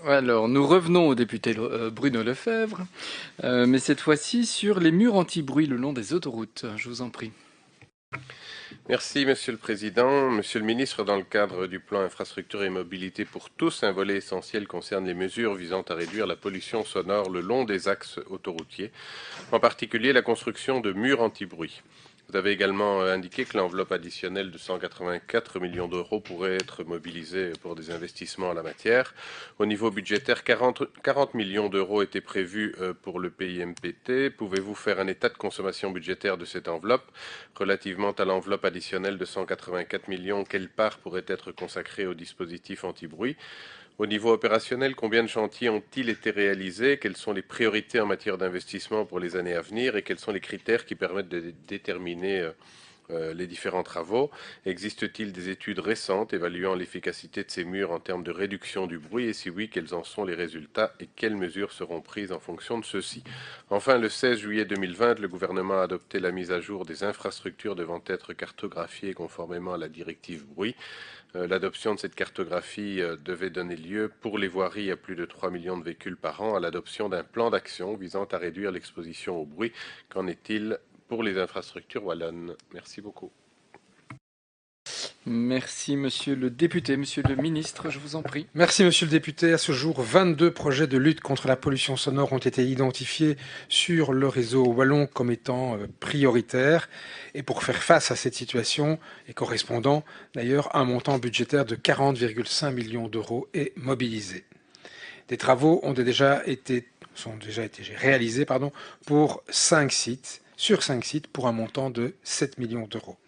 Alors, nous revenons au député Bruno Lefebvre, mais cette fois-ci sur les murs anti-bruit le long des autoroutes. Je vous en prie. Merci, Monsieur le Président. Monsieur le Ministre, dans le cadre du plan infrastructure et mobilité pour tous, un volet essentiel concerne les mesures visant à réduire la pollution sonore le long des axes autoroutiers, en particulier la construction de murs anti-bruit. Vous avez également indiqué que l'enveloppe additionnelle de 184 millions d'euros pourrait être mobilisée pour des investissements en la matière. Au niveau budgétaire, 40 millions d'euros étaient prévus pour le PIMPT. Pouvez-vous faire un état de consommation budgétaire de cette enveloppe? Relativement à l'enveloppe additionnelle de 184 millions, quelle part pourrait être consacrée au dispositif anti-bruit? Au niveau opérationnel, combien de chantiers ont-ils été réalisés? Quelles sont les priorités en matière d'investissement pour les années à venir et quels sont les critères qui permettent de déterminer les différents travaux? Existe-t-il des études récentes évaluant l'efficacité de ces murs en termes de réduction du bruit et si oui, quels en sont les résultats et quelles mesures seront prises en fonction de ceux-ci? Enfin, le 16 juillet 2020, le gouvernement a adopté la mise à jour des infrastructures devant être cartographiées conformément à la directive bruit. L'adoption de cette cartographie devait donner lieu pour les voiries à plus de 3 millions de véhicules par an à l'adoption d'un plan d'action visant à réduire l'exposition au bruit. Qu'en est-il pour les infrastructures wallonnes? Merci beaucoup. Merci, monsieur le député. Monsieur le ministre, je vous en prie. Merci, monsieur le député. À ce jour, 22 projets de lutte contre la pollution sonore ont été identifiés sur le réseau wallon comme étant prioritaires. Et pour faire face à cette situation, et correspondant d'ailleurs, un montant budgétaire de 40,5 millions d'euros est mobilisé. Des travaux sont déjà été réalisés pour 5 sites, sur 5 sites, pour un montant de 7 millions d'euros.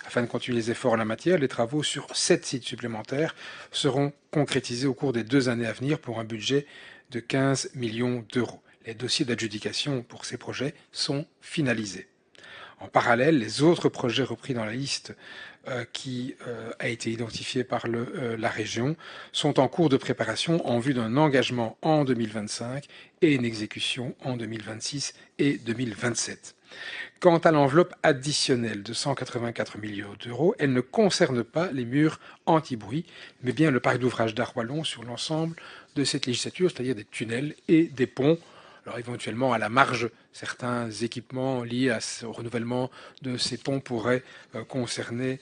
Afin de continuer les efforts en la matière, les travaux sur 7 sites supplémentaires seront concrétisés au cours des 2 années à venir pour un budget de 15 millions d'euros. Les dossiers d'adjudication pour ces projets sont finalisés. En parallèle, les autres projets repris dans la liste qui a été identifiée par la région sont en cours de préparation en vue d'un engagement en 2025 et une exécution en 2026 et 2027. Quant à l'enveloppe additionnelle de 184 millions d'euros, elle ne concerne pas les murs anti-bruit, mais bien le parc d'ouvrages d'art wallon sur l'ensemble de cette législature, c'est-à-dire des tunnels et des ponts. Alors éventuellement, à la marge, certains équipements liés au renouvellement de ces ponts pourraient concerner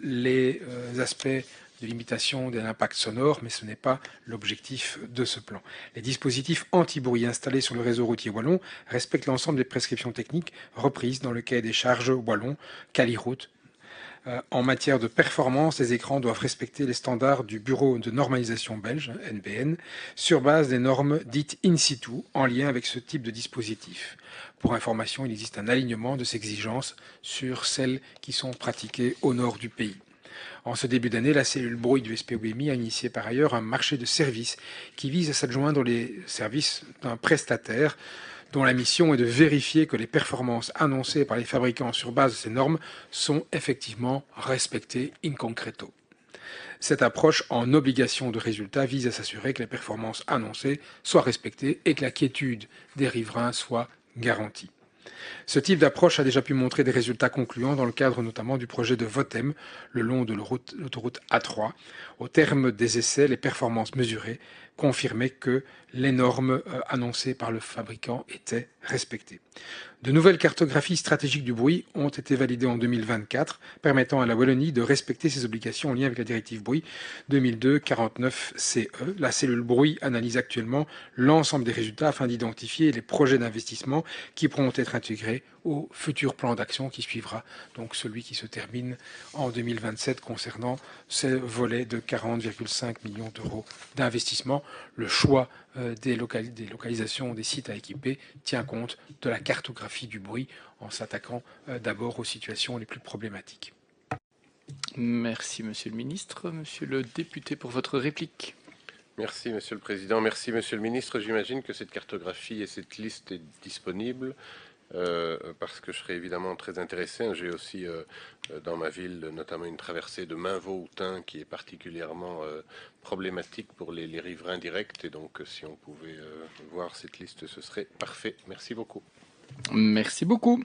les aspects de limitation de l'impact sonore, mais ce n'est pas l'objectif de ce plan. Les dispositifs anti-bruit installés sur le réseau routier wallon respectent l'ensemble des prescriptions techniques reprises dans le cahier des charges wallon Caliroute. En matière de performance, les écrans doivent respecter les standards du Bureau de normalisation belge, NBN, sur base des normes dites in situ, en lien avec ce type de dispositif. Pour information, il existe un alignement de ces exigences sur celles qui sont pratiquées au nord du pays. En ce début d'année, la cellule bruit du SPOMI a initié par ailleurs un marché de services qui vise à s'adjoindre les services d'un prestataire dont la mission est de vérifier que les performances annoncées par les fabricants sur base de ces normes sont effectivement respectées in concreto. Cette approche en obligation de résultat vise à s'assurer que les performances annoncées soient respectées et que la quiétude des riverains soit garantie. Ce type d'approche a déjà pu montrer des résultats concluants dans le cadre notamment du projet de Votem, le long de l'autoroute A3. Au terme des essais, les performances mesurées confirmaient que les normes annoncées par le fabricant étaient respectées. De nouvelles cartographies stratégiques du bruit ont été validées en 2024, permettant à la Wallonie de respecter ses obligations en lien avec la directive bruit 2002-49-CE. La cellule bruit analyse actuellement l'ensemble des résultats afin d'identifier les projets d'investissement qui pourront être intégrés au futur plan d'action qui suivra, donc celui qui se termine en 2027 concernant ce volet de 40,5 millions d'euros d'investissement. Le choix des localisations des sites à équiper tient compte de la cartographie du bruit en s'attaquant d'abord aux situations les plus problématiques. Merci, monsieur le ministre. Monsieur le député, pour votre réplique. Merci, Monsieur le Président. Merci, Monsieur le Ministre. J'imagine que cette cartographie et cette liste est disponible parce que je serais évidemment très intéressé. J'ai aussi dans ma ville notamment une traversée de Mainvaux-Houtin qui est particulièrement problématique pour les riverains directs. Et donc, si on pouvait voir cette liste, ce serait parfait. Merci beaucoup. Merci beaucoup.